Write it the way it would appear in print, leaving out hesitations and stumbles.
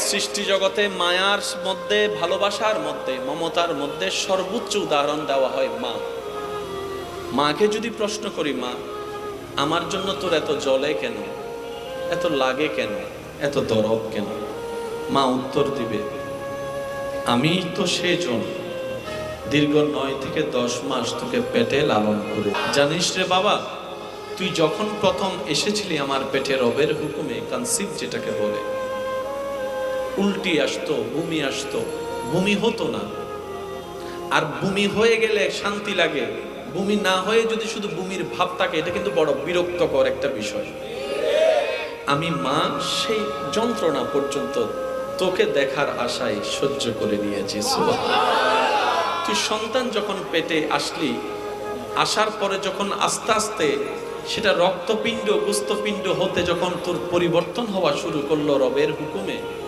সৃষ্টি জগতে মায়ার মধ্যে, ভালোবাসার মধ্যে, মমতার মধ্যে সর্বোচ্চ উদাহরণ দেওয়া হয় মা। মাকে যদি প্রশ্ন করি, মা আমার জন্য তোর এত জ্বলে কেন, এত লাগে কেন, এত দরদ কেন, মা উত্তর দিবে, আমি তো সেজন দীর্ঘ 9 থেকে 10 মাস তোকে পেটে লালন করে। জানিস রে বাবা, তুই যখন প্রথম এসেছিলি আমার পেটে রবের হুকুমে, কনসিভ যেটাকে বলে, উল্টি আসতো, বমি আসতো, বমি হতো না। আর বমি হয়ে গেলে শান্তি লাগে, বমি না হয়ে যদি শুধু বমির ভাব থাকে, এটা কিন্তু বড় বিরক্তকর একটা বিষয়। আমি মা সেই যন্ত্রণা পর্যন্ত তোকে দেখার আশায় সহ্য করে নিয়েছি। তুই সন্তান যখন পেটে আসলি, আসার পরে যখন আস্তে আস্তে সেটা রক্তপিণ্ড, গুস্তপিণ্ড হতে যখন তোর পরিবর্তন হওয়া শুরু করলো রবের হুকুমে,